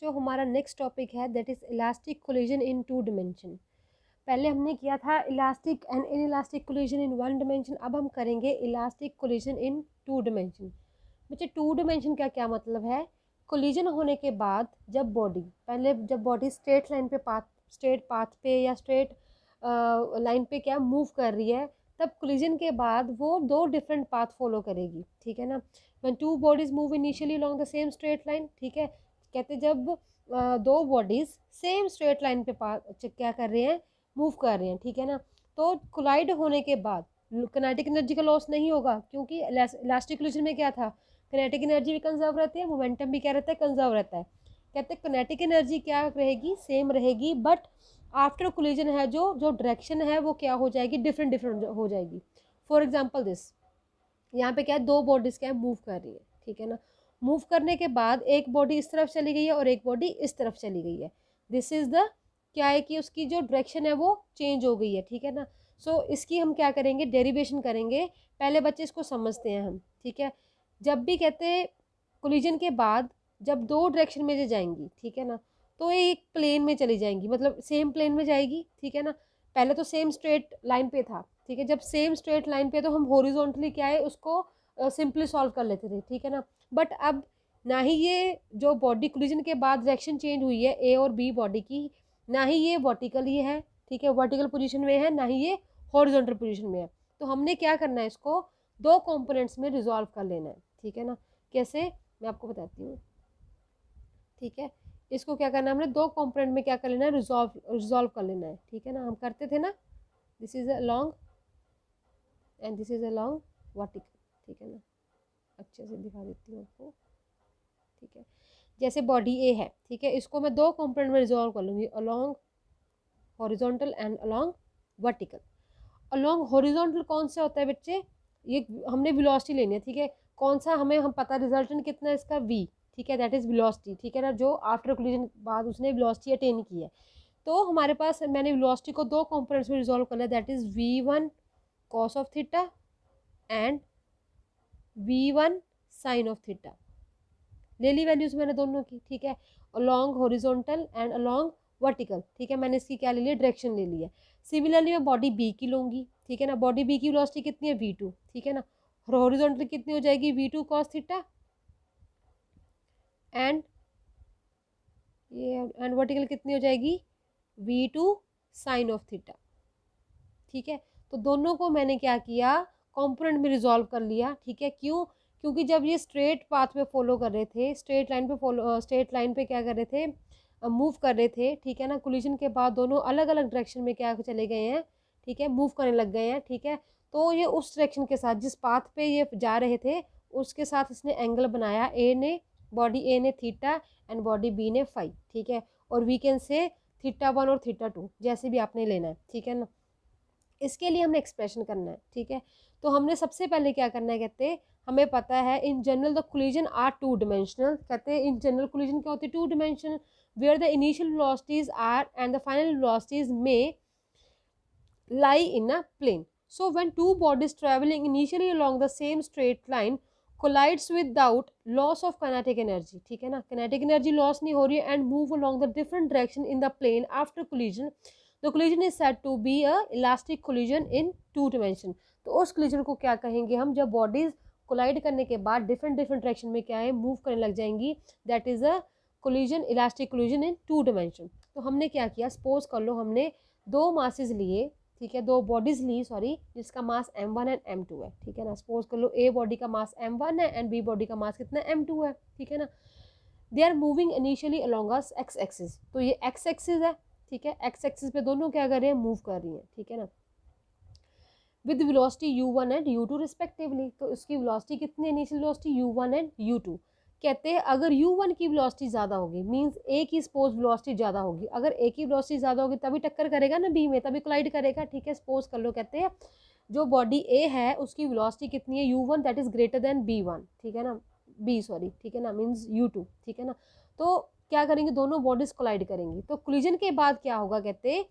जो हमारा next topic है that is elastic collision in two dimension. पहले हमने किया था elastic and in elastic collision in one dimension, अब हम करेंगे elastic collision in two dimension. बच्चे टू डिमेंशन का क्या मतलब है? कोलिजन होने के बाद जब बॉडी जब बॉडी स्ट्रेट पाथ पे या स्ट्रेट लाइन पे क्या मूव कर रही है, तब कोलिजन के बाद वो दो डिफरेंट पाथ फॉलो करेगी, ठीक है ना। When two bodies move initially along the same straight line, ठीक है, कहते जब दो बॉडीज सेम स्ट्रेट लाइन पे क्या कर रहे हैं, मूव कर रहे हैं, ठीक है ना। तो कोलाइड होने के बाद किनेटिक एनर्जी का लॉस नहीं होगा, क्योंकि इलास्टिक कोलिजन में क्या था, किनेटिक एनर्जी भी कंजर्व रहती है, मोमेंटम भी क्या रहता है, कंजर्व रहता है। कहते हैं किनेटिक एनर्जी क्या रहेगी, सेम रहेगी, बट आफ्टर कोलिजन है जो जो डायरेक्शन है वो क्या हो जाएगी, डिफरेंट डिफरेंट हो जाएगी। फॉर एग्जांपल दिस, यहाँ पे क्या है, दो बॉडीज क्या है, मूव कर रही है, ठीक है ना। मूव करने के बाद एक बॉडी इस तरफ चली गई है और एक बॉडी इस तरफ चली गई है। दिस इज द क्या है कि उसकी जो डायरेक्शन है वो चेंज हो गई है, ठीक है ना। सो इसकी हम क्या करेंगे, डेरिवेशन करेंगे। पहले बच्चे इसको समझते हैं हम, ठीक है। जब भी कहते हैं कोलिजन के बाद जब दो डायरेक्शन में जो जाएंगी, ठीक है ना, तो ये एक प्लेन में चली जाएंगी, मतलब सेम प्लेन में जाएगी, ठीक है ना। पहले तो सेम स्ट्रेट लाइन पे था, ठीक है। जब सेम स्ट्रेट लाइन पे तो हम हॉरिजॉन्टली क्या है उसको सिंपली सॉल्व कर लेते थे, ठीक है ना। बट अब ना ही ये जो बॉडी कोलिजन के बाद डायरेक्शन चेंज हुई है ए और बी बॉडी की, ना ही ये वर्टिकली है, ठीक है, वर्टिकल पोजीशन में है, ना ही ये हॉरिजॉन्टल पोजीशन में है। तो हमने क्या करना है, इसको दो कंपोनेंट्स में रिजॉल्व कर लेना है, ठीक है ना। कैसे, मैं आपको बताती हूँ, ठीक है। इसको क्या करना है, हमने दो कंपोनेंट में क्या कर लेना है, रिजॉल्व कर लेना है, ठीक है ना। हम करते थे ना, this is a long and this is a long vertical, ठीक है ना। अच्छे से दिखा देती हूँ आपको, ठीक है। जैसे बॉडी ए है, ठीक है, इसको मैं दो कंपोनेंट में रिजॉल्व कर लूँगी, along horizontal and along vertical. Along horizontal कौन सा होता है बच्चे, ये हमने वेलोसिटी लेनी है, ठीक है। कौन सा हमें हम पता रिजल्टेंट कितना है इसका, वी, ठीक है, दैट इज वेलोसिटी, ठीक है ना, जो आफ्टर कोलिजन बाद उसने वेलोसिटी अटेन की है। तो हमारे पास मैंने वेलोसिटी को दो कंपोनेंट्स में रिजॉल्व करना है, that is v1 cos of theta and v1 sin of theta. ले ली वैल्यूज मैंने दोनों की, ठीक है, along horizontal and along vertical, ठीक है। मैंने इसकी क्या ले लिया, डायरेक्शन ले ली है। सिमिलरली मैं बॉडी बी की लूंगी, ठीक है ना। बॉडी बी की वेलोसिटी कितनी है, v2, ठीक है ना। और हॉरिजॉन्टल कितनी हो जाएगी, v2 cos थीटा एंड ये एंड वर्टिकल कितनी हो जाएगी, v2 sin ऑफ थीटा, ठीक है। तो दोनों को मैंने क्या किया, कंपोनेंट में रिजॉल्व कर लिया, ठीक है। क्यों, क्योंकि जब ये स्ट्रेट पाथ पे फॉलो कर रहे थे, स्ट्रेट लाइन पे क्या कर रहे थे, मूव कर रहे थे, ठीक है ना। कोलिजन के बाद दोनों अलग अलग डायरेक्शन में क्या चले गए हैं, ठीक है, मूव करने लग गए हैं, ठीक है। तो ये उस डायरेक्शन के साथ जिस पाथ पे ये जा रहे थे उसके साथ इसने एंगल बनाया, बॉडी ए ने थीटा एंड बॉडी बी ने फाई, ठीक है। और वी कैन से थीटा 1 और थीटा 2 जैसे भी आपने लेना है, ठीक है ना। इसके लिए हमने एक्सप्रेशन करना है, ठीक है। तो हमने सबसे पहले क्या करना है, कहते हैं हमें पता है in general the collision are two dimensional, कहते हैं इन जनरल कोलिजन क्या होती है, two dimensional, where the initial velocities are and the final velocities may lie in a plane. So when two bodies traveling initially along the same straight line collides without loss of kinetic energy, ठीक है ना, kinetic energy loss नहीं हो रही है, and move along the different direction in the plane after collision, the collision is said to be a elastic collision in two dimension. तो उस collision को क्या कहेंगे हम, जब bodies collide करने के बाद डिफरेंट डिफरेंट डायरेक्शन में क्या है, मूव करने लग जाएंगी, that is a collision, elastic collision in two dimension. तो हमने क्या किया, सपोज कर लो हमने दो मासेस लिए, ठीक है, दो बॉडीज ली, सॉरी, जिसका मास m1 एंड m2 है, ठीक है ना। सपोज कर लो ए बॉडी का मास m1 है एंड बी बॉडी का मास कितना m2 है, ठीक है ना। They are moving initially along us x axis, तो ये एक्स एक्सिस है, ठीक है। एक्स एक्सिस पे दोनों क्या कर रहे हैं, मूव कर रही हैं, ठीक है ना, with velocity u1 and u2 respectively. तो इसकी वेलोसिटी कितनी, initial velocity u1 and u2। कहते हैं अगर u1 की वेलोसिटी ज़्यादा होगी, मींस ए की सपोज वेलोसिटी ज़्यादा होगी, अगर ए की वेलोसिटी ज़्यादा होगी तभी टक्कर करेगा ना बी में, तभी कोलाइड करेगा, ठीक है। सपोज कर लो, कहते हैं जो बॉडी ए है उसकी वेलोसिटी कितनी है, u1 that is greater than b1, ठीक है ना, बी सॉरी, ठीक है ना, मीन्स u2, ठीक है ना। तो क्या करेंगे, दोनों बॉडीज कोलाइड करेंगी, तो कोलिजन के बाद क्या होगा, कहते हैं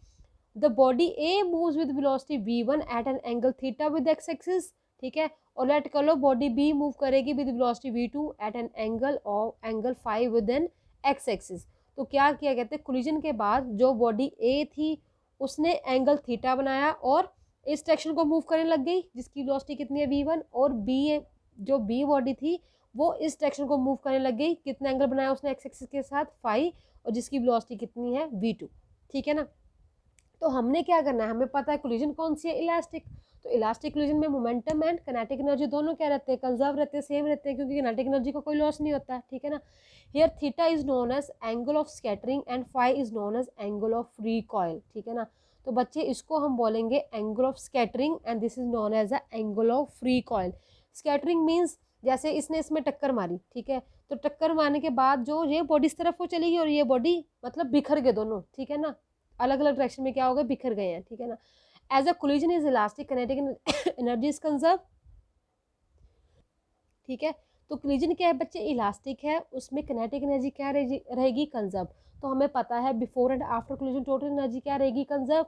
the body a moves with velocity v1 at an angle theta with x axis, ठीक है। और लेट कर लो बॉडी बी मूव करेगी with velocity v2 at an angle phi with an x axis. तो क्या किया, कहते हैं कोलिजन के बाद जो बॉडी ए थी उसने एंगल थीटा बनाया और इस डायरेक्शन को मूव करने लग गई, जिसकी वेलोसिटी कितनी है v1, और बी जो बी बॉडी थी वो इस डायरेक्शन को मूव करने लग गई, कितना एंगल बनाया उसने एक्स एक्सिस के साथ फाई, और जिसकी वेलोसिटी कितनी है v2, ठीक है ना। तो हमने क्या करना है, हमें पता है कोलिजन कौन सी है, इलास्टिक। तो इलास्टिक कोलिजन में मोमेंटम एंड किनेटिक एनर्जी दोनों क्या रहते हैं, कंजर्व रहते हैं, सेम रहते हैं, क्योंकि किनेटिक एनर्जी को कोई लॉस नहीं होता है, ठीक है ना। Here theta is known as angle of scattering and phi is known as angle of recoil, ठीक है ना। तो बच्चे इसको हम बोलेंगे angle of scattering and this is known as a angle of recoil. Scattering means जैसे इसने इसमें टक्कर मारी, ठीक है, तो टक्कर मारने के बाद जो ये बॉडी इस तरफ वो चलेगी और ये बॉडी मतलब बिखर गए दोनों, ठीक है ना, अलग अलग डायरेक्शन में क्या हो गए, बिखर गए हैं, ठीक है ना। As a collision is elastic, kinetic energy is conserve, ठीक है। तो कोलिजन क्या है बच्चे, इलास्टिक है, उसमें किनेटिक एनर्जी क्या रहेगी, कंजर्व। तो हमें पता है before and after collision total energy क्या रहेगी, कंजर्व।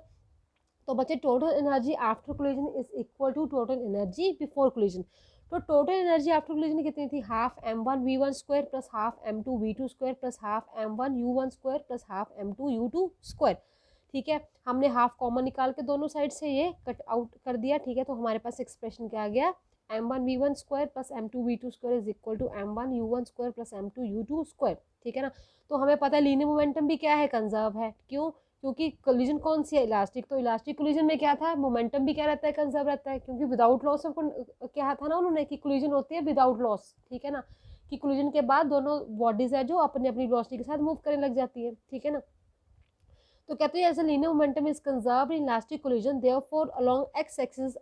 तो बच्चे total energy after collision is equal to total energy before collision. तो टोटल एनर्जी आफ्टर कोलिजन कितनी थी, half m1v1 square plus half m2v2 square plus half m1u1 square plus half m2u2 square, ठीक है। हमने half common निकाल के दोनों side से ये कट आउट कर दिया, ठीक है। तो हमारे पास एक्सप्रेशन क्या आ गया, m1v1 square plus m2v2 square is equal to m1u1 square plus m2u2 square, ठीक है ना। तो हमें पता है लीनियर मोमेंटम भी क्या है, कंजर्व है, क्यों, क्योंकि कोलिजन कौन सी है, इलास्टिक। तो इलास्टिक कोलिजन में क्या था, मोमेंटम भी क्या रहता है, कंजर्व रहता है, क्योंकि विदाउट लॉस ऑफ, क्या था ना उन्होंने कि कोलिजन होती है विदाउट लॉस, ठीक है ना, कि कोलिजन के बाद दोनों बॉडीज है जो अपनी अपनी वेलोसिटी के साथ मूव करने लग जाती है, ठीक है ना। तो कहते हैं as a linear momentum is conserved in elastic collision, therefore along x axis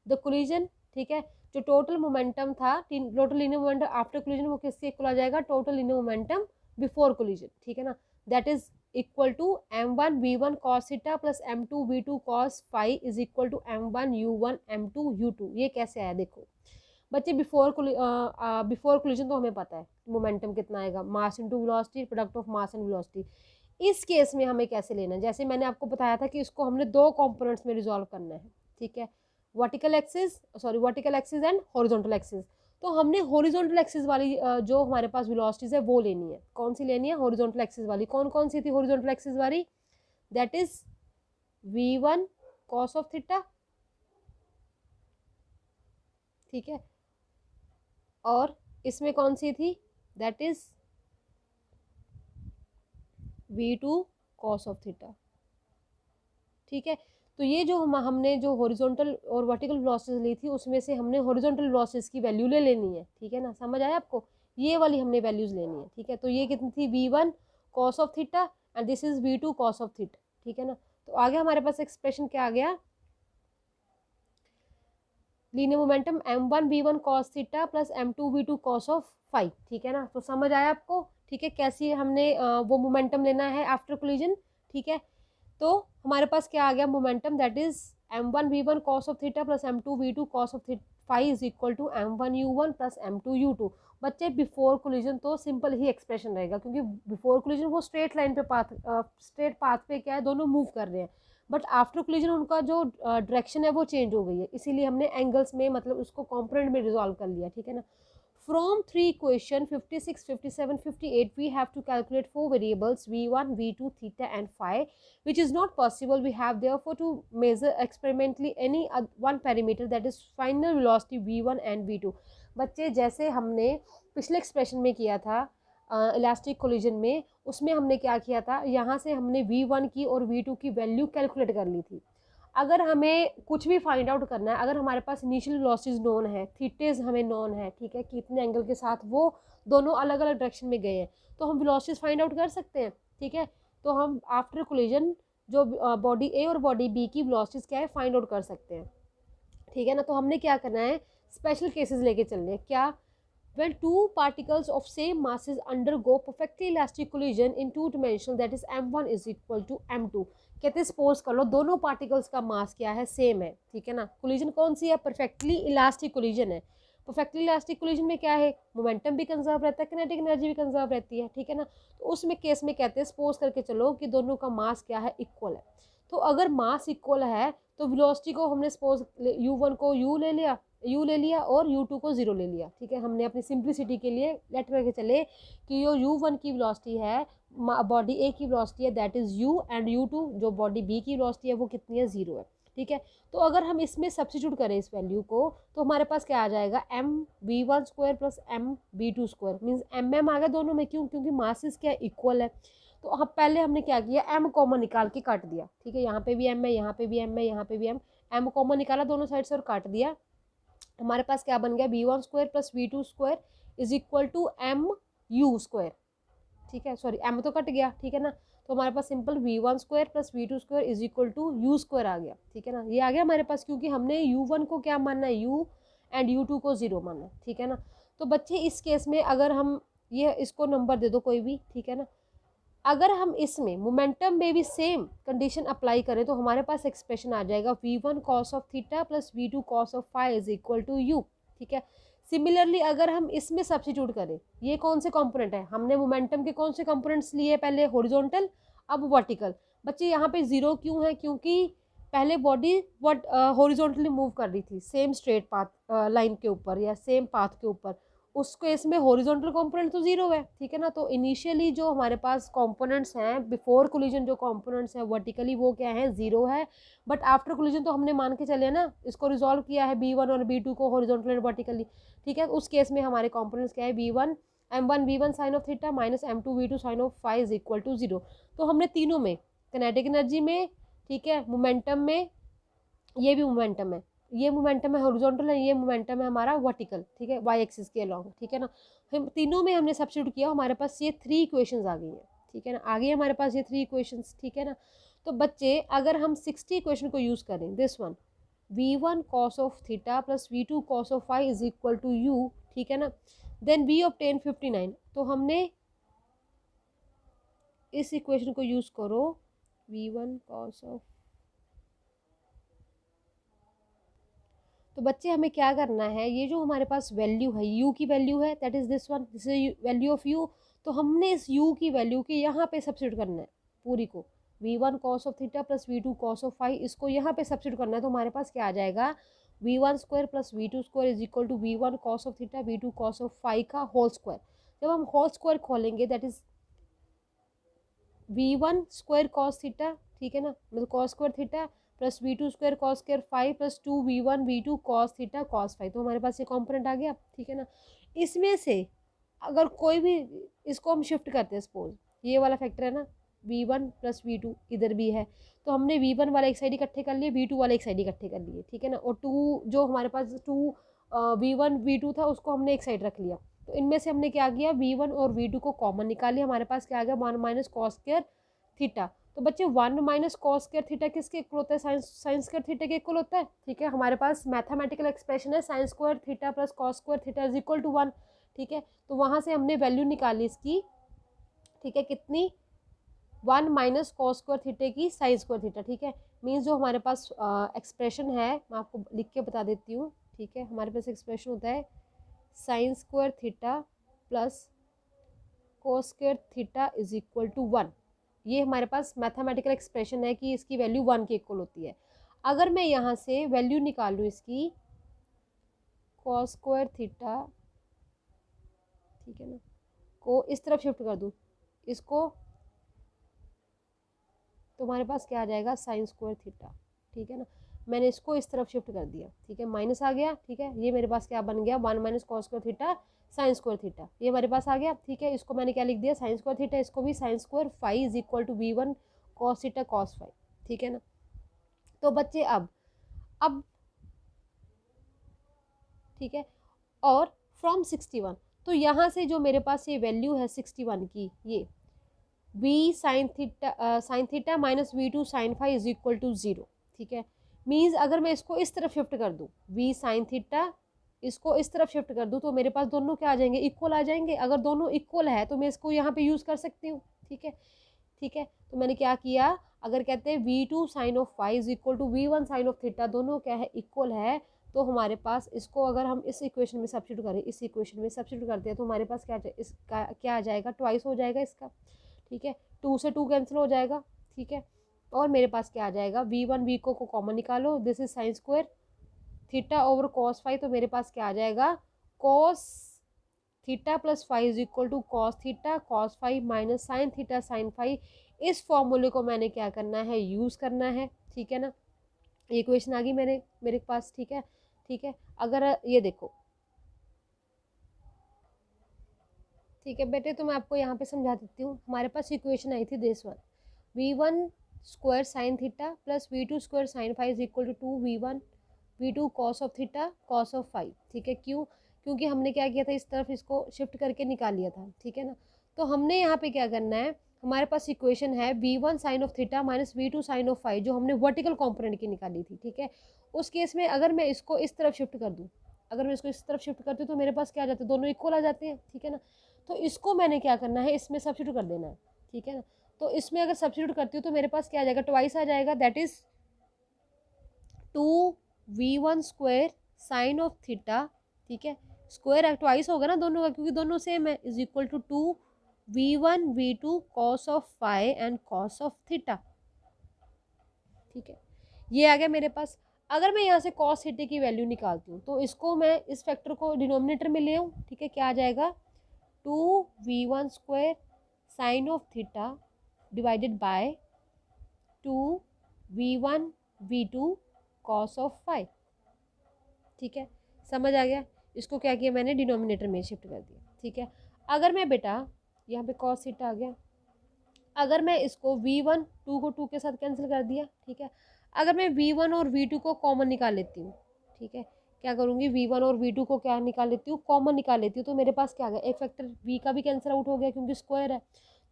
the collision, ठीक है, जो टोटल मोमेंटम था, total linear momentum after collision वो किससे इक्वल आ जाएगा, total linear momentum before collision, ठीक है ना, that is equal to m1v1 cos theta plus m2v2 cos phi is equal to m1u1 m2u2। ये कैसे आया देखो बच्चे, बिफोर कोलिजन तो हमें पता है मोमेंटम कितना आएगा, mass into velocity, product of mass and velocity. इस केस में हमें कैसे लेना है, जैसे मैंने आपको बताया था कि इसको हमने दो कंपोनेंट्स में रिजॉल्व करना है, ठीक है, vertical axis and horizontal axis. तो हमने हॉरिजॉन्टल एक्सिस वाली जो हमारे पास वेलोसिटीज है वो लेनी है, कौन सी लेनी है, हॉरिजॉन्टल एक्सिस वाली। कौन कौन सी थी हॉरिजॉन्टल एक्सिस वाली, that is v1 cos of theta, ठीक है, और इसमें कौन सी थी, that is v2 cos of theta, ठीक है। तो ये जो हमने जो हॉरिजॉन्टल और वर्टिकल वेलोसिटीज ली थी उसमें से हमने हॉरिजॉन्टल वेलोसिटीज की वैल्यू ले लेनी है, ठीक है ना, समझ आया आपको, ये वाली हमने वैल्यूज लेनी है, ठीक है। तो ये कितनी थी, v1 cos of theta and this is v2 cos of theta, ठीक है ना। तो आगे हमारे पास एक्सप्रेशन क्या आ गया, linear momentum m1v1 cos theta plus m2v2 cos of phi, ठीक है ना। तो समझ आया आपको, ठीक है, कैसी हमने वो मोमेंटम लेना है आफ्टर कोलिजन, ठीक है। तो हमारे पास क्या आ गया momentum, that is m1v1 cos of theta plus m2v2 cos of phi is equal to m1u1 plus m2u2। बच्चे बिफोर कोलिजन तो सिंपल ही एक्सप्रेशन रहेगा, क्योंकि बिफोर कोलिजन वो स्ट्रेट लाइन पे स्ट्रेट पाथ पे क्या है, दोनों मूव कर रहे हैं, बट आफ्टर कोलिजन उनका जो डायरेक्शन है वो चेंज हो गई है, इसीलिए हमने एंगल्स में मतलब उसको कॉम्पोनेंट में रिजॉल्व कर लिया, ठीक है ना। From three equation 56, 57, 58, we have to calculate four variables v1, v2, theta and phi, which is not possible. We have therefore to measure experimentally any one parameter, that is final velocity v1 and v2। बच्चे जैसे हमने पिछले expression में किया था elastic collision में, उसमें हमने क्या किया था, यहाँ से हमने v1 की और v2 की वैल्यू कैलकुलेट कर ली थी। अगर हमें कुछ भी फाइंड आउट करना है, अगर हमारे पास इनिशियल वेलोसिटीज नोन है, थीटेज हमें नोन है, ठीक है, कितने एंगल के साथ वो दोनों अलग अलग डायरेक्शन में गए हैं, तो हम वेलोसिटीज फाइंड आउट कर सकते हैं, ठीक है। तो हम आफ्टर कोलिजन जो बॉडी ए और बॉडी बी की वेलोसिटीज क्या है फाइंड आउट कर सकते हैं, ठीक है ना। तो हमने क्या करना है, स्पेशल केसेस लेके चलने हैं, क्या, when two particles of same masses undergo perfectly elastic collision in two dimensions, that is m1 is equal to m2। कहते हैं सपोज कर लो दोनों पार्टिकल्स का मास क्या है, सेम है, ठीक है ना। कोलिजन कौन सी है, परफेक्टली इलास्टिक कोलिजन है। परफेक्टली इलास्टिक कोलिजन में क्या है, मोमेंटम भी कंजर्व रहता है, किनेटिक एनर्जी भी कंजर्व रहती है, ठीक है ना। तो उसमें केस में कहते हैं सपोज करके चलो कि दोनों का मास क्या है, इक्वल है। तो अगर मास इक्वल है तो वेलोसिटी को हमने सपोज u1 को u ले लिया और u2 को 0 ले लिया, ठीक है। हमने अपनी सिंप्लिसिटी के लिए लेट करके चले कि जो u1 की वेलोसिटी है बॉडी ए की वेलोसिटी है that is u, and u2 जो बॉडी बी की वेलोसिटी है वो कितनी है, 0 है। ठीक है, तो अगर हम इसमें सब्स्टिट्यूट करें इस वैल्यू को, तो हमारे पास क्या आ जाएगा, M V one square plus M V two square, means M M आ गया दोनों में, क्यों, क्योंकि मासेस क्या इक्वल है। तो हम पहले हमने क्या किया, एम कॉमन निकाल के काट दिया। ठीक है, यहाँ पे भी एम है, यहाँ पे भी एम है, यहाँ पे भी एम कॉमन निकाला दोनों साइड से और काट दिया। हमारे पास क्या बन गया, v one square plus we two square is equal to m u square. ठीक है, सॉरी एम तो कट गया, ठीक है ना, तो हमारे पास simple V one square plus we two square is equal to U square आ गया। ठीक है ना, ये आ गया हमारे पास, क्योंकि हमने यू वन को क्या मानना है, यू, एंड यू टू को 0 मानना है। ठीक है ना, तो बच्चे इस केस में अगर हम ये इसको नंबर दे दो कोई भी, ठीक है ना, अगर हम इसमें मोमेंटम में भी सेम कंडीशन अप्लाई करें तो हमारे पास एक्सप्रेशन आ जाएगा v one cos of theta plus we two cos of phi is equal to u. ठीक है, सिमिलरली अगर हम इसमें सब्स्टिट्यूट करें, ये कौन से कंपोनेंट है, हमने मोमेंटम के कौन से कंपोनेंट्स लिए, पहले हॉरिजॉन्टल अब वर्टिकल। बच्चे यहाँ पे 0 क्यों है, क्योंकि पहले बॉडी हॉरिजॉन्टली मूव कर रही थी सेम स्ट्रेट पाथ लाइन के ऊपर या सेम पाथ के ऊपर, उस केस में हॉरिजॉन्टल कंपोनेंट तो 0 है। ठीक है ना, तो इनिशियली जो हमारे पास कंपोनेंट्स हैं बिफोर कोलिजन, जो कंपोनेंट्स हैं वर्टिकली वो क्या है, 0 है। बट आफ्टर कोलिजन तो हमने मान के चले ना, इसको रिजॉल्व किया है b1 और b2 को हॉरिजॉन्टल एंड वर्टिकली। ठीक है, उस केस में हमारे कंपोनेंट्स क्या है, b1 m1 v1 sine of theta minus m2 v2 sine of phi is equal to 0। तो हमने तीनों में, किनेटिक एनर्जी में, ठीक है, मोमेंटम में, ये भी मोमेंटम है, ये मोमेंटम है हॉरिजॉन्टल है, ये मोमेंटम है हमारा वर्टिकल। ठीक है, वाई एक्सिस के अलॉन्ग। ठीक है ना, हम तीनों में हमने सब्स्टिट्यूट किया, हमारे पास ये 3 इक्वेशंस आ गई हैं। ठीक है ना, आ गई हमारे पास ये 3 इक्वेशंस। ठीक है ना, तो बच्चे अगर हम 60 इक्वेशन को यूज करें, this one v one cos of theta plus we two cos of phi is equal to u, ठीक है ना, देन वी ऑब्टेन 59। तो हमने इस इक्वेशन को यूज करो, वी वन कॉस ऑफ, तो बच्चे हमें क्या करना है, ये जो हमारे पास वैल्यू है, u की वैल्यू है that is this one, this is value of u। तो हमने इस u की वैल्यू के यहाँ पे सब्स्टिट्यूट करना है पूरी को, v one cos of theta plus we two cos of phi, इसको यहाँ पे सब्स्टिट्यूट करना है। तो हमारे पास क्या आ जाएगा, v one square plus we two square is equal to we one cos of theta v two cos of phi का होल स्क्वायर। जब हम होल स्क्वायर खोलेंगे that is v one square cos theta, ठीक है ना, मतलब cos square theta plus we two square cos square phi plus two we one we two cos theta cos phi. तो हमारे पास ये कॉम्पोनेंट आ गया। ठीक है ना, इसमें से अगर कोई भी, इसको हम शिफ्ट करते हैं, सपोज ये वाला फैक्टर है ना, v one plus we two इधर भी है, तो हमने वी वन वाला एक साइड इकट्ठे कर लिए, वी टू वाला एक साइड इकट्ठे कर लिए। ठीक है ना, और टू जो हमारे पास two we one we two था उसको हमने एक साइड रख लिया। तो इनमें से हमने क्या किया, वी वन और वी टू को कॉमन निकाल लिया, हमारे पास क्या आ गया, one minus cos square theta. तो बच्चे one minus cos square theta किसके इक्वल होता है, साइन स्क्वायर थीटा के इक्वल होता है। ठीक है, हमारे पास मैथमेटिकल एक्सप्रेशन है sine square theta plus cos square theta is equal to 1। ठीक है, तो वहाँ से हमने वैल्यू निकाली इसकी, ठीक है, कितनी, 1 माइनस कॉस स्क्वायर थीटा की साइन स्क्वायर थीटा। ठीक है, मीन्स जो हमारे पास एक्सप्रेशन है, मैं आपको लिख के बता देती हूँ। ठीक है, हमारे पास एक्सप्रेशन होता है sine square theta plus cos square theta is equal to 1। ये हमारे पास मैथमेटिकल एक्सप्रेशन है कि इसकी वैल्यू 1 के इक्वल होती है। अगर मैं यहाँ से वैल्यू निकालूँ इसकी कॉस स्क्वायर थीटा, ठीक है ना, को इस तरफ शिफ्ट कर दूँ इसको, तो हमारे पास क्या आ जाएगा, साइन स्क्वायर थीटा। ठीक है ना, मैंने इसको इस तरफ शिफ्ट कर दिया। ठीक है, माइनस आ गया। ठीक है, ये मेरे पास क्या बन गया, 1 minus cos square theta sine square theta, ये हमारे पास आ गया। ठीक है, इसको मैंने क्या लिख दिया, साइन स्क्वायर थीटा, इसको भी sine square phi is equal to we one cos theta cos phi. ठीक है ना, तो बच्चे अब ठीक है, और फ्रॉम 61, तो यहाँ से जो मेरे पास ये वैल्यू है 61 की, ये v sine theta minus v two sine phi is equal to 0। ठीक है, मीन्स अगर मैं इसको इस तरफ शिफ्ट कर दूँ, v साइन थीटा इसको इस तरफ शिफ्ट कर दूँ, तो मेरे पास दोनों क्या आ जाएंगे, इक्वल आ जाएंगे। अगर दोनों इक्वल है तो मैं इसको यहाँ पे यूज़ कर सकती हूँ। ठीक है, ठीक है, तो मैंने क्या किया, अगर कहते हैं v two sine of phi is equal to we one sine of theta, दोनों क्या है, इक्वल है, तो हमारे पास इसको अगर हम इस इक्वेशन में सब्स्टिट्यूट करें, इस इक्वेशन में सब्स्टिट्यूट करते हैं, तो हमारे पास क्या इसका क्या आ जाएगा, ट्वाइस हो जाएगा इसका। ठीक है, 2 से 2 कैंसिल हो जाएगा। ठीक है, और मेरे पास क्या आ जाएगा, वी वन वी को कॉमन निकालो, this is sine square theta over cos phi, तो मेरे पास क्या आ जाएगा, cos theta plus phi is equal to cos theta cos five minus sine theta sine phi, इस फॉर्मूले को मैंने क्या करना है, यूज़ करना है। ठीक है ना, ये इक्वेशन आ गई मेरे पास। ठीक है, ठीक है। अगर ये देखो, ठीक है बेटे, तो मैं आपको यहाँ पे समझा देती हूँ। हमारे पास इक्वेशन आई थी this one, v1 square sine theta plus v2 square sine phi is equal to v1 v2 cos of theta cos of phi. ठीक है, क्यों? क्योंकि हमने क्या किया था, इस तरफ इसको शिफ्ट करके निकाल लिया था। ठीक है ना, तो हमने यहाँ पे क्या करना है, हमारे पास इक्वेशन है v1 sine of theta minus v2 sine of phi, जो हमने वर्टिकल कॉम्पोनेंट की निकाली थी। ठीक है, उस केस में अगर मैं इसको इस तरफ शिफ्ट कर दूँ, अगर मैं इसको इस तरफ शिफ्ट करती हूँ तो मेरे पास क्या आ जाता है, दोनों इक्वल आ जाते हैं। ठीक है ना, तो इसको मैंने क्या करना है, इसमें सब्स्टिट्यूट कर देना है। ठीक है ना, तो इसमें अगर सब्स्टिट्यूट करती हूँ तो मेरे पास क्या आ जाएगा, ट्वाइस आ जाएगा, that is 2v1 square sine of theta. ठीक है, स्क्वायर ट्वाइस होगा ना दोनों का, क्योंकि दोनों सेम है, is equal to 2v1v2 cos of phi and cos of theta. ठीक है, ये आ गया मेरे पास। अगर मैं यहाँ से कॉस थीटा की वैल्यू निकालती हूँ तो इसको मैं इस फैक्टर को डिनोमिनेटर में ले आऊँ। ठीक है, क्या आ जाएगा, 2v1 square sine of theta divided by 2v1v2 cos of phi. ठीक है, समझ आ गया? इसको क्या किया मैंने, डिनोमिनेटर में शिफ्ट कर दिया। ठीक है, अगर मैं बेटा यहाँ पे कॉस थीटा आ गया, अगर मैं इसको v1 2 को 2 के साथ कैंसिल कर दिया। ठीक है, अगर मैं v1 और v2 को कॉमन निकाल लेती हूँ, ठीक है, क्या करूँगी, v1 और v2 को क्या निकाल लेती हूँ, कॉमन निकाल लेती हूँ, तो मेरे पास क्या आ गया, एक फैक्टर v का भी कैंसिल आउट हो गया क्योंकि स्क्वायर है,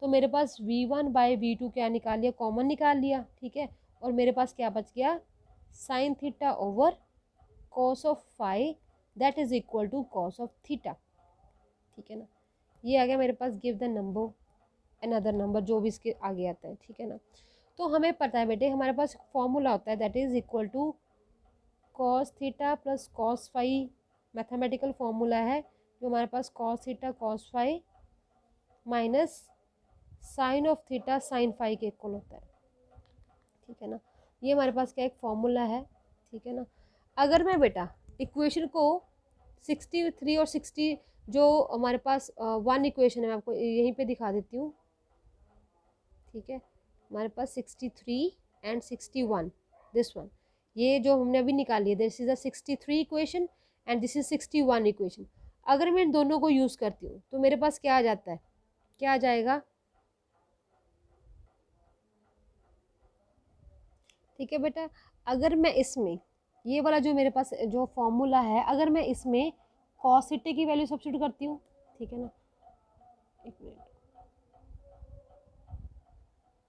तो मेरे पास v1 बाय v2 क्या निकाल लिया, कॉमन निकाल लिया। ठीक है, और मेरे पास क्या बच गया, sine theta over cos of five that is equal to cos of theta. ठीक है ना, ये आ गया मेरे पास, give the number another number, जो भी इसके आगे आता है। ठीक है ना, तो हमें पता है बेटे, हमारे पास फॉर्मूला होता है that is equal to cos theta plus cos five, mathematical formula है जो हमारे पास cos theta cos five minus sine of theta sine five के इक्वल होता है। ठीक है ना, ये हमारे पास क्या एक फॉर्मूला है। ठीक है ना, अगर मैं बेटा इक्वेशन को 63 और 60, जो हमारे पास वन इक्वेशन है, मैं आपको यहीं पे दिखा देती हूँ। ठीक है, हमारे पास 63 एंड 61, दिस वन, ये जो हमने अभी निकाली है, this is a 63 equation and this is 61 equation. अगर मैं इन दोनों को यूज़ करती हूँ तो मेरे पास क्या आ जाता है, क्या आ जाएगा, ठीक है बेटा, अगर मैं इसमें ये वाला जो मेरे पास जो फॉर्मूला है, अगर मैं इसमें कॉस थीटा की वैल्यू सब्स्टिट्यूट करती हूँ, ठीक है ना, एक मिनट,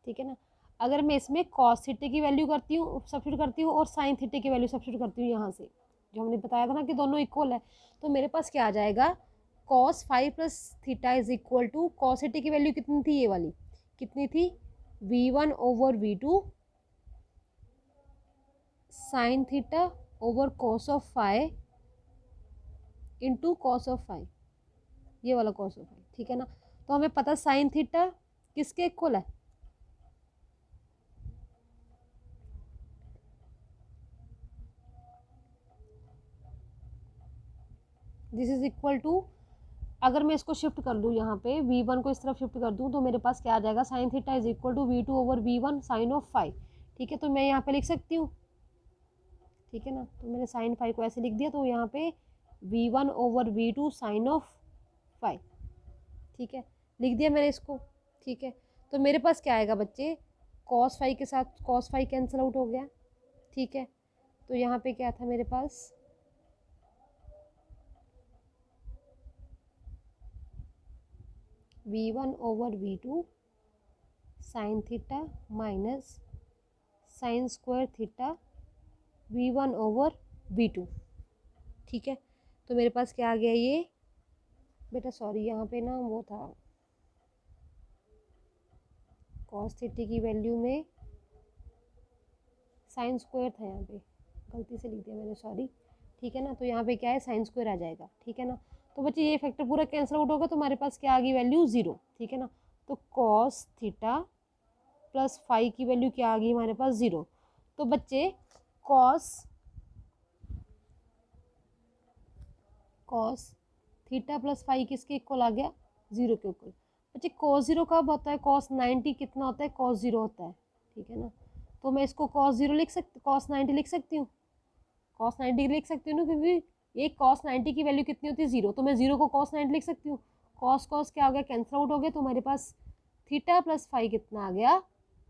ठीक है ना, अगर मैं इसमें कॉस थीटा की वैल्यू करती हूँ, सब्स्टिट्यूट करती हूँ, और साइन थीटा की वैल्यू सब्स्टिट्यूट करती हूँ यहाँ से, जो हमने बताया था ना कि दोनों इक्वल है, तो मेरे पास क्या आ जाएगा, cos phi plus theta is equal to, cos theta की वैल्यू कितनी थी, ये वाली कितनी थी, v1 over v2 sine theta over cos of phi into cos of phi, ये वाला कॉस ऑफ फाइव। ठीक है ना, तो हमें पता साइन थीटा किसके इक्वल है, दिस इज इक्वल टू, अगर मैं इसको शिफ्ट कर दूँ यहाँ पे v1 को इस तरफ शिफ्ट कर दूँ तो मेरे पास क्या आ जाएगा, sine theta is equal to v2 over v1 sine of phi. ठीक है, तो मैं यहाँ पे लिख सकती हूँ। ठीक है ना, तो मैंने साइन फाइव को ऐसे लिख दिया, तो यहाँ पे v1 over v2 sine of phi. ठीक है, लिख दिया मैंने इसको। ठीक है, तो मेरे पास क्या आएगा बच्चे, कॉस फाइव के साथ कॉस फाइव कैंसिल आउट हो गया। ठीक है, तो यहाँ पे क्या था मेरे पास, v1 over v2 sine theta minus sign square theta v1 over v2। ठीक है, तो मेरे पास क्या आ गया ये बेटा, सॉरी यहाँ पे ना वो था, कॉस थीटा की वैल्यू में साइन स्क्वायर था, यहाँ पे गलती से लिख दिया मैंने, सॉरी। ठीक है ना, तो यहाँ पे क्या है, साइन स्क्वायर आ जाएगा। ठीक है ना, तो बच्चे ये फैक्टर पूरा कैंसिल आउट होगा, तो हमारे पास क्या आ गई वैल्यू, जीरो। ठीक है ना, तो कॉस थीटा प्लस फाइव की वैल्यू क्या आ गई हमारे पास, जीरो। तो बच्चे cos cos theta plus phi किसके इक्वल आ गया, 0 के इक्वल। बच्चे cos 0 कब होता है, cos 90 कितना होता है, cos 0 होता है, ठीक है ना। तो मैं इसको cos 0 लिख सकती, cos 90 लिख सकती हूँ, cos 90 लिख सकती हूँ ना, क्योंकि एक cos 90 की वैल्यू कितनी होती है, 0, तो मैं 0 को cos 90 लिख सकती हूँ। cos क्या हो गया, कैंसिल आउट हो गया, तो हमारे पास थीटा प्लस फाई कितना आ गया,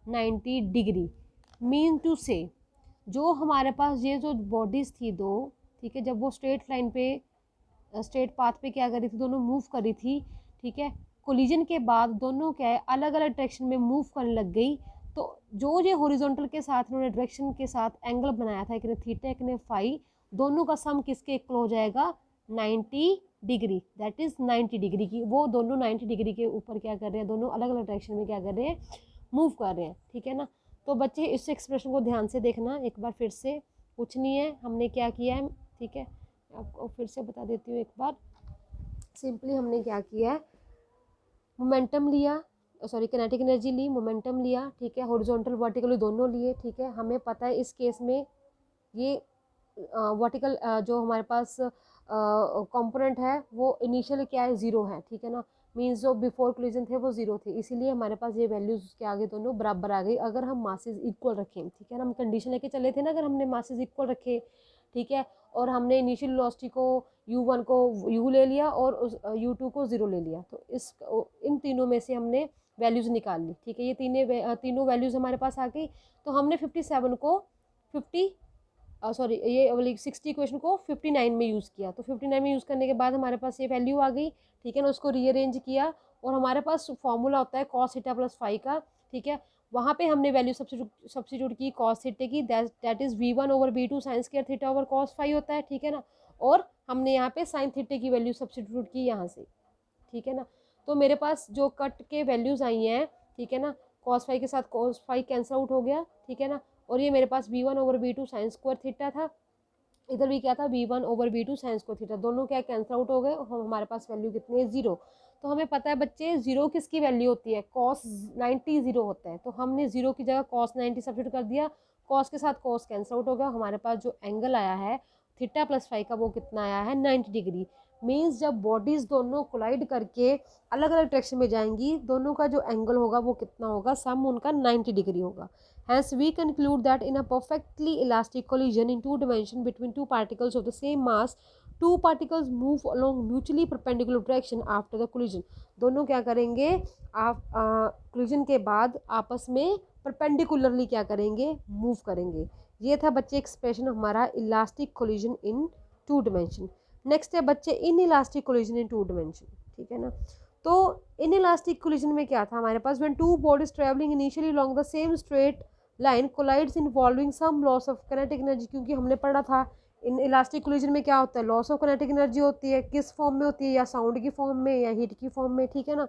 90 डिग्री। मीन टू से जो हमारे पास ये जो बॉडीज थी दो, ठीक है, जब वो स्ट्रेट लाइन पे स्ट्रेट पाथ पे क्या कर रही थी, दोनों मूव कर रही थी, ठीक है, कोलिजन के बाद दोनों क्या है अलग अलग डायरेक्शन में मूव करने लग गई। तो जो ये हॉरिजॉन्टल के साथ उन्होंने डायरेक्शन के साथ एंगल बनाया था, एक ने थीटा एक ने फाई, दोनों का सम किसके इक्वल हो जाएगा, 90 डिग्री, दैट इज 90 डिग्री की। वो दोनों 90 डिग्री के ऊपर क्या कर रहे हैं, दोनों अलग अलग डायरेक्शन में क्या कर रहे हैं, मूव कर रहे हैं, ठीक है ना। तो बच्चे इस एक्सप्रेशन को ध्यान से देखना एक बार फिर से, कुछ नहीं है, हमने क्या किया है, ठीक है, आपको फिर से बता देती हूँ एक बार। सिंपली हमने क्या किया है, मोमेंटम लिया, सॉरी किनेटिक एनर्जी ली, मोमेंटम लिया, ठीक है, हॉरिजॉन्टल वर्टिकल दोनों लिए, ठीक है। हमें पता है इस केस में ये वर्टिकल जो हमारे पास कंपोनेंट है वो इनिशियल क्या है, 0 है, ठीक है ना। मीन्स जो बिफोर कोलिजन थे वो 0 थे, इसीलिए हमारे पास ये वैल्यूज उसके आगे दोनों बराबर आ गई। अगर हम मासेस इक्वल रखें, ठीक है ना, हम कंडीशन लेके चले थे ना, अगर हमने मासेस इक्वल रखे, ठीक है, और हमने इनिशियल वेलोसिटी को u1 को u ले लिया और उस u2 को 0 ले लिया, तो इस इन तीनों में से हमने वैल्यूज़ निकाल ली, ठीक है। ये तीनों वैल्यूज़ हमारे पास आ गई। तो हमने 57 को 50 सॉरी ये वाली 60 इक्वेशन को 59 में यूज़ किया। तो 59 में यूज़ करने के बाद हमारे पास ये वैल्यू आ गई, ठीक है ना। उसको रीअरेंज किया और हमारे पास फॉर्मूला होता है cos थीटा प्लस फाई का, ठीक है। वहाँ पे हमने वैल्यू सब्स्टिट्यूट की cos थीटे की, that is v1 over v2 sine square theta over cos phi होता है, ठीक है ना। और हमने यहाँ पे साइन थीटे की वैल्यू सब्स्टिट्यूट की यहाँ से, ठीक है ना। तो मेरे पास जो कट के वैल्यूज़ आई हैं, ठीक है ना, cos फाई के साथ cos फाई कैंसिल आउट हो गया, ठीक है ना। और ये मेरे पास v1 over v2 sine square theta था, इधर भी क्या था v1 over v2 sine square theta, दोनों क्या कैंसिल आउट हो गए और हमारे पास वैल्यू कितनी है, 0। तो हमें पता है बच्चे 0 किसकी वैल्यू होती है, cos 90 0 होता है। तो हमने 0 की जगह cos 90 सब्स्टिट्यूट कर दिया, cos के साथ cos कैंसिल आउट हो गया, हमारे पास जो एंगल आया है थीटा प्लस फाई का वो कितना आया है, 90 डिग्री। मीन्स जब बॉडीज दोनों कोलाइड करके अलग अलग डायरेक्शन में जाएंगी, दोनों का जो एंगल होगा वो कितना होगा, सम उनका 90 डिग्री होगा। Hence, we conclude that in a perfectly elastic collision in two dimensions between two particles of the same mass, two particles move along mutually perpendicular direction after the collision. दोनों क्या करेंगे, आप collision के बाद आपस में perpendicularly क्या करेंगे, move करेंगे। ये था बच्चे एक्सप्रेशन हमारा elastic collision in two dimension. Next है बच्चे in elastic collision in two dimension, ठीक है ना। तो इन इलास्टिक कोलिजन में क्या था हमारे पास, when two bodies travelling initially along the same straight line collides involving some loss of kinetic energy, क्योंकि हमने पढ़ा था इन इलास्टिक कोलिजन में क्या होता है, लॉस ऑफ काइनेटिक एनर्जी होती है, किस फॉर्म में होती है, या साउंड की फॉर्म में या हीट की फॉर्म में, ठीक है ना।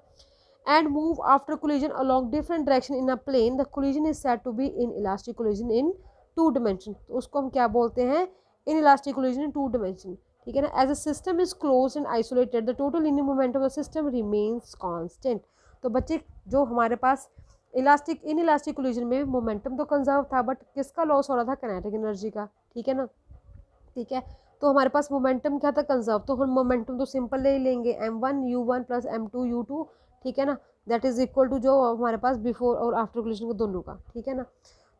And move after collision along different direction in a plane, the collision is said to be in elastic collision in two dimension. तो उसको हम क्या बोलते हैं, in elastic collision in two dimension, ठीक है ना। As a system is close and isolated the total linear momentum of the system remains constant. तो बच्चे जो हमारे पास इलास्टिक इन इलास्टिक कोलिजन में मोमेंटम तो कंजर्व था, बट किसका लॉस हो रहा था, काइनेटिक एनर्जी का, ठीक है ना, ठीक है। तो हमारे पास मोमेंटम क्या था, कंजर्व, तो हम मोमेंटम तो सिंपल ले लेंगे m1 u1 plus m2 u2, ठीक है ना, दैट इज इक्वल टू जो हमारे पास बिफोर और आफ्टर कोलिजन को दोनों का, ठीक है ना।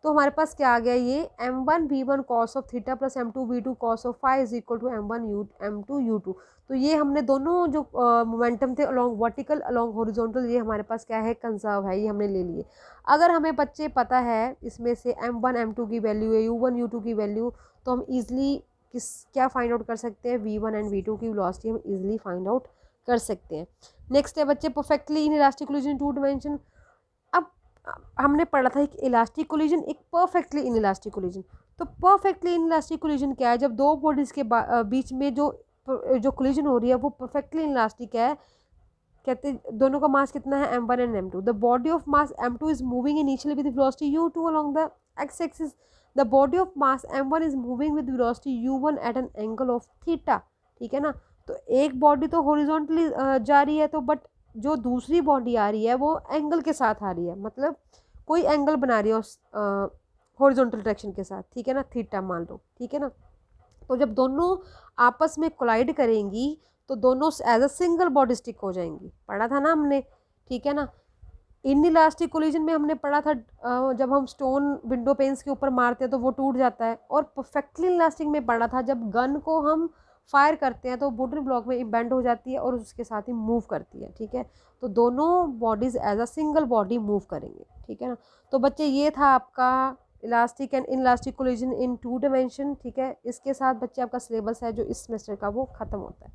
तो हमारे पास क्या आ गया, ये m1 v1 cos of theta plus m2 v2 cos of phi is equal to m2 u2। तो ये हमने दोनों जो मोमेंटम थे अलोंग वर्टिकल अलोंग हॉरिजॉन्टल, ये हमारे पास क्या है, कंजर्व है, ये हमने ले लिए। अगर हमें बच्चे पता है इसमें से m1 m2 की वैल्यू है, u1 u2 की वैल्यू, तो हम ईजिली क्या फाइंड आउट कर सकते हैं, v1 एंड v2 की वेलोसिटी हम इजीली फाइंड आउट कर सकते हैं। नेक्स्ट है बच्चे perfectly in elastic collision in two dimension. अब हमने पढ़ा था एक इलास्टिक कोलिजन, एक परफेक्टली इन इलास्टिक कोलिजन। तो परफेक्टली इन इलास्टिक कोलिजन क्या है, जब दो बॉडीज के बीच में जो कोलिजन हो रही है वो परफेक्टली इन इलास्टिक है। कहते दोनों का मास कितना है, m1 and m2। The body of mass m2 is moving initially with velocity u2 along the x axis. The body of mass m1 is moving with velocity u1 at an angle of theta, ठीक है ना। तो एक body तो horizontally जा रही है, तो बट जो दूसरी बॉडी आ रही है वो एंगल के साथ आ रही है, मतलब कोई एंगल बना रही है उस हॉरिजॉन्टल डायरेक्शन के साथ, ठीक है ना, थीटा मान लो, ठीक है ना। तो जब दोनों आपस में कोलाइड करेंगी तो दोनों as a single body stick हो जाएंगी, पढ़ा था ना हमने, ठीक है ना। इन इलास्टिक कोलिजन में हमने पढ़ा था जब हम स्टोन विंडो पेन्स के ऊपर मारते हैं तो वो टूट जाता है, और परफेक्टली इलास्टिक में पढ़ा था जब गन को हम फायर करते हैं तो वुडन ब्लॉक में बेंड हो जाती है और उसके साथ ही मूव करती है, ठीक है। तो दोनों bodies as a single body move करेंगे, ठीक है ना। तो बच्चे ये था आपका elastic and inelastic collision in 2 dimension, ठीक है। इसके साथ बच्चे आपका सिलेबस है जो इस सेमेस्टर का वो ख़त्म होता है।